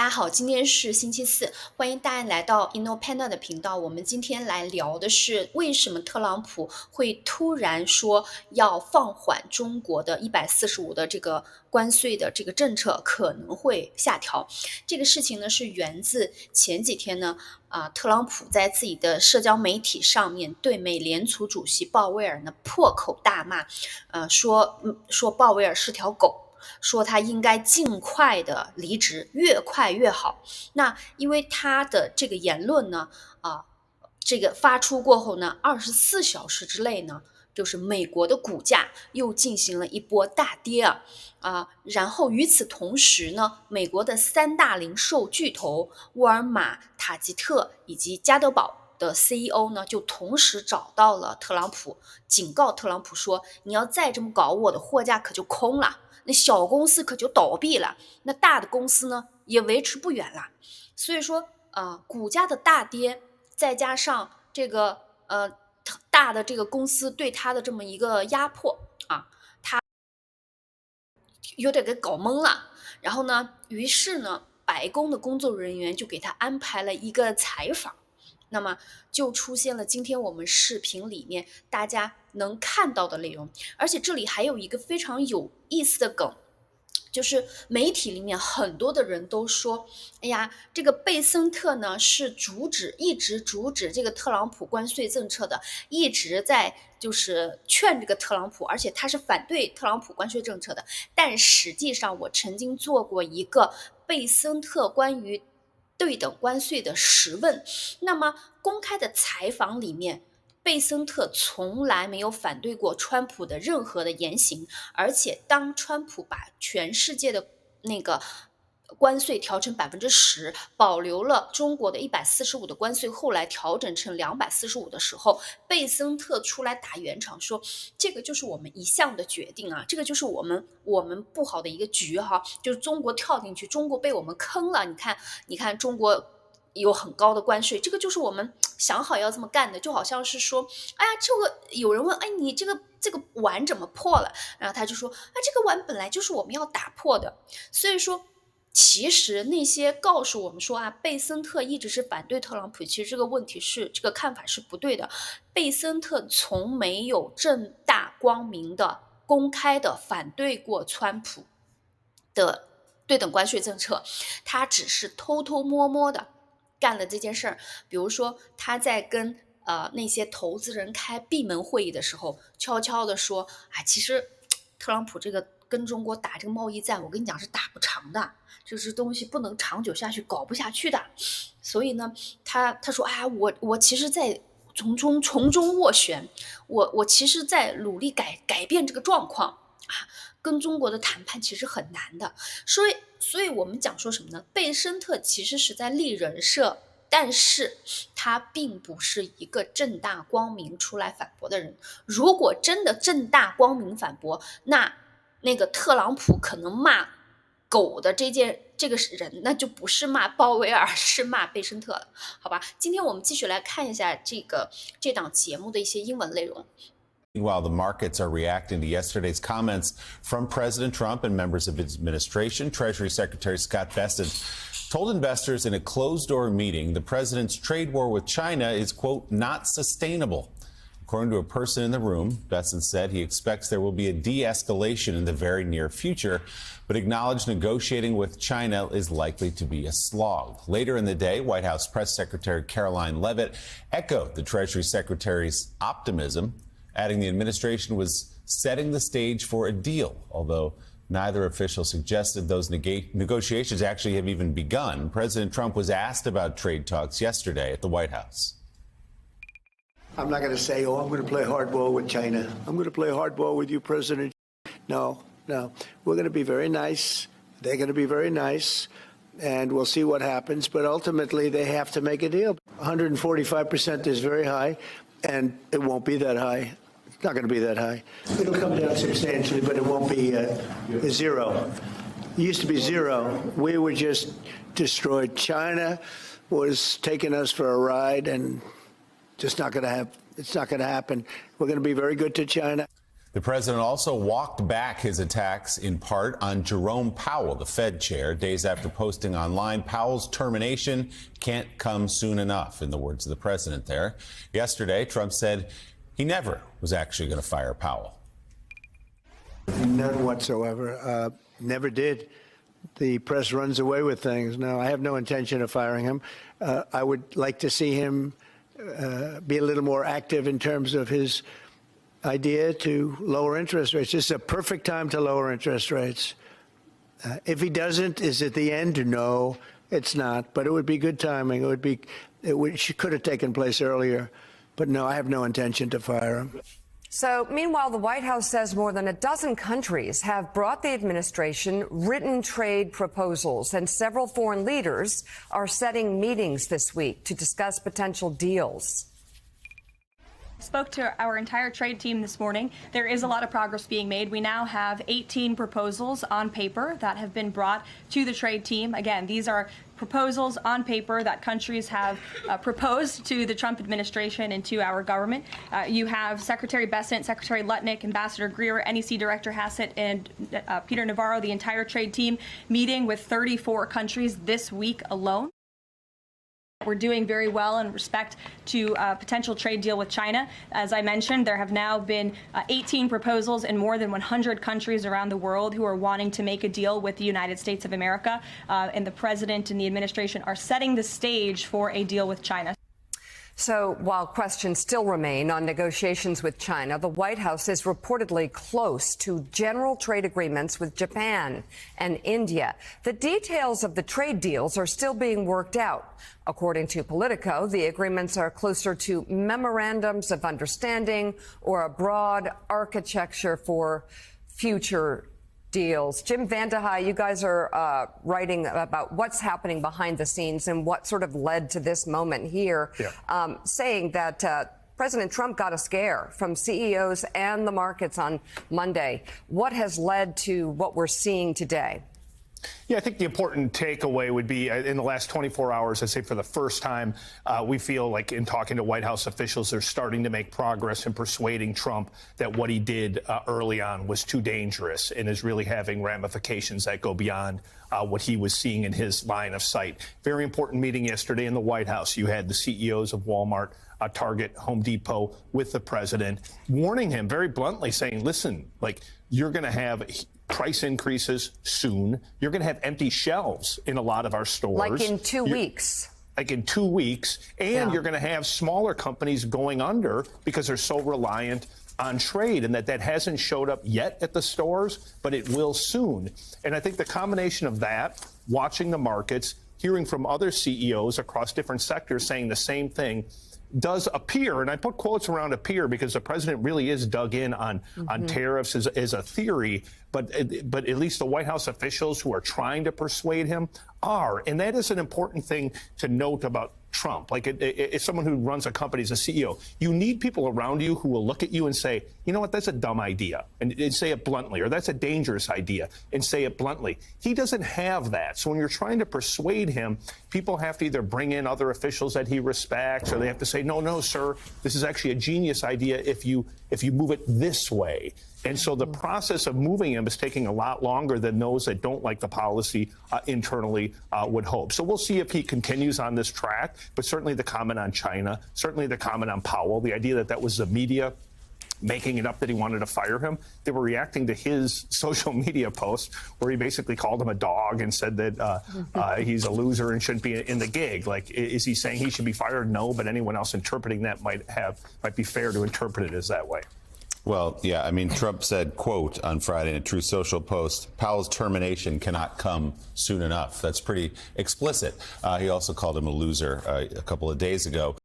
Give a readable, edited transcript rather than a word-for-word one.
大家好，今天是星期四，欢迎大家来到 InnoPanda 的频道。我们今天来聊的是为什么特朗普会突然说要放缓中国的145的这个关税的这个政策可能会下调。这个事情呢是源自前几天呢，特朗普在自己的社交媒体上面对美联储主席鲍威尔呢破口大骂，说鲍威尔是条狗。说他应该尽快的离职，越快越好。那因为他的这个言论呢，这个发出过后呢，24小时之内呢，就是美国的股价又进行了一波大跌然后与此同时呢，美国的3大零售巨头沃尔玛、塔吉特以及加德堡的 CEO 呢，就同时找到了特朗普，警告特朗普说：“你要再这么搞，我的货架可就空了。”那小公司可就倒闭了，那大的公司呢也维持不远了。所以说，股价的大跌，再加上这个大的这个公司对它的这么一个压迫它有点给搞懵了。然后呢，于是呢，白宫的工作人员就给他安排了一个采访。那么就出现了今天我们视频里面大家能看到的内容，而且这里还有一个非常有意思的梗，就是媒体里面很多的人都说，哎呀，这个贝森特呢是一直阻止这个特朗普关税政策的，一直在就是劝这个特朗普，而且他是反对特朗普关税政策的。但实际上我曾经做过一个贝森特关于对等关税的实问，那么公开的采访里面，贝森特从来没有反对过川普的任何的言行，而且当川普把全世界的那个关税调成10%，保留了中国的145的关税，后来调整成245的时候，贝森特出来打圆场说，这个就是我们一向的决定这个就是我们布好的一个局就是中国跳进去，中国被我们坑了，你看中国有很高的关税，这个就是我们想好要这么干的，就好像是说，哎呀，这个有人问，哎，你这个碗怎么破了？然后他就说，啊，这个碗本来就是我们要打破的。所以说，其实那些告诉我们说贝森特一直是反对特朗普，其实这个看法是不对的。贝森特从没有正大光明的、公开的反对过川普的对等关税政策，他只是偷偷摸摸的干了这件事儿。比如说他在跟那些投资人开闭门会议的时候，悄悄的说，其实特朗普这个跟中国打这个贸易战，我跟你讲是打不长的，就是东西不能长久下去，搞不下去的。所以呢，他说我其实在从中斡旋，我其实在努力改变这个状况跟中国的谈判其实很难的。所以我们讲说什么呢？贝森特其实是在立人设，但是他并不是一个正大光明出来反驳的人。如果真的正大光明反驳，那个特朗普可能骂狗的这个人，那就不是骂鲍威尔，是骂贝森特了，好吧？今天我们继续来看一下这档节目的一些英文内容。Meanwhile, the markets are reacting to yesterday's comments from President Trump and members of his administration. Treasury Secretary Scott Bessent told investors in a closed-door meeting the president's trade war with China is, quote, not sustainable. According to a person in the room, Bessent said he expects there will be a de-escalation in the very near future, but acknowledged negotiating with China is likely to be a slog. Later in the day, White House Press Secretary Caroline Leavitt echoed the Treasury Secretary's optimism, adding the administration was setting the stage for a deal, although neither official suggested those negotiations actually have even begun. President Trump was asked about trade talks yesterday at the White House. I'm not going to say, I'm going to play hardball with China. I'm going to play hardball with you, President. No. We're going to be very nice. They're going to be very nice. And we'll see what happens. But ultimately, they have to make a deal. 145% is very high, and it won't be that high. It's not going to be that high. It'll come down substantially, but it won't be zero. It used to be zero. We were just destroyed. China was taking us for a ride, and just not going to have. It's not going to happen. We're going to be very good to China. The president also walked back his attacks in part on Jerome Powell, the Fed chair, days after posting online Powell's termination can't come soon enough, in the words of the president there. Yesterday, Trump said he never was actually going to fire Powell. None whatsoever. Never did. The press runs away with things. No, I have no intention of firing him. I would like to see him be a little more active in terms of his idea to lower interest rates. This is a perfect time to lower interest rates. If he doesn't, is it the end? No, it's not. But it would be good timing. It could have taken place earlier. But no, I have no intention to fire him. So, meanwhile, the White House says more than a dozen countries have brought the administration written trade proposals, and several foreign leaders are setting meetings this week to discuss potential deals. Spoke to our entire trade team this morning. There is a lot of progress being made. We now have 18 proposals on paper that have been brought to the trade team. Again, these are proposals on paper that countries have proposed to the Trump administration and to our government. You have Secretary Bessent, Secretary Lutnick, Ambassador Greer, NEC Director Hassett, and Peter Navarro, the entire trade team, meeting with 34 countries this week alone. We're doing very well in respect to a potential trade deal with China. As I mentioned, there have now been 18 proposals in more than 100 countries around the world who are wanting to make a deal with the United States of America. And the president and the administration are setting the stage for a deal with China. So while questions still remain on negotiations with China, the White House is reportedly close to general trade agreements with Japan and India. The details of the trade deals are still being worked out. According to Politico, the agreements are closer to memorandums of understanding or a broad architecture for future deals. Jim Vandehei, you guys are writing about what's happening behind the scenes and what sort of led to this moment here, saying that President Trump got a scare from CEOs and the markets on Monday. What has led to what we're seeing today? Yeah, I think the important takeaway would be in the last 24 hours, I'd say for the first time, we feel like in talking to White House officials, they're starting to make progress in persuading Trump that what he did early on was too dangerous and is really having ramifications that go beyond what he was seeing in his line of sight. Very important meeting yesterday in the White House. You had the CEOs of Walmart, Target, Home Depot with the president, warning him very bluntly, saying, listen, like, you're going to have price increases soon. You're going to have empty shelves in a lot of our stores. Like in 2 weeks. Like in 2 weeks. And you're going to have smaller companies going under because they're so reliant on trade, and that hasn't showed up yet at the stores, but it will soon. And I think the combination of that, watching the markets, hearing from other CEOs across different sectors saying the same thing, does appear, and I put quotes around appear because the president really is dug in on tariffs as a theory, but at least the White House officials who are trying to persuade him are. And that is an important thing to note about Trump. Like, if someone who runs a company as a CEO, you need people around you who will look at you and say, you know what, that's a dumb idea, and say it bluntly, or that's a dangerous idea, and say it bluntly. He doesn't have that. So when you're trying to persuade him, people have to either bring in other officials that he respects, or they have to say, no, sir, this is actually a genius idea if you move it this way. And so the process of moving him is taking a lot longer than those that don't like the policy internally would hope. So we'll see if he continues on this track. But certainly the comment on China, certainly the comment on Powell, the idea that that was the media making it up that he wanted to fire him. They were reacting to his social media post where he basically called him a dog and said that he's a loser and shouldn't be in the gig. Like, is he saying he should be fired? No, but anyone else interpreting that might be fair to interpret it as that way. Well, yeah, I mean, Trump said, quote, on Friday in a Truth Social post, Powell's termination cannot come soon enough. That's pretty explicit. He also called him a loser a couple of days ago.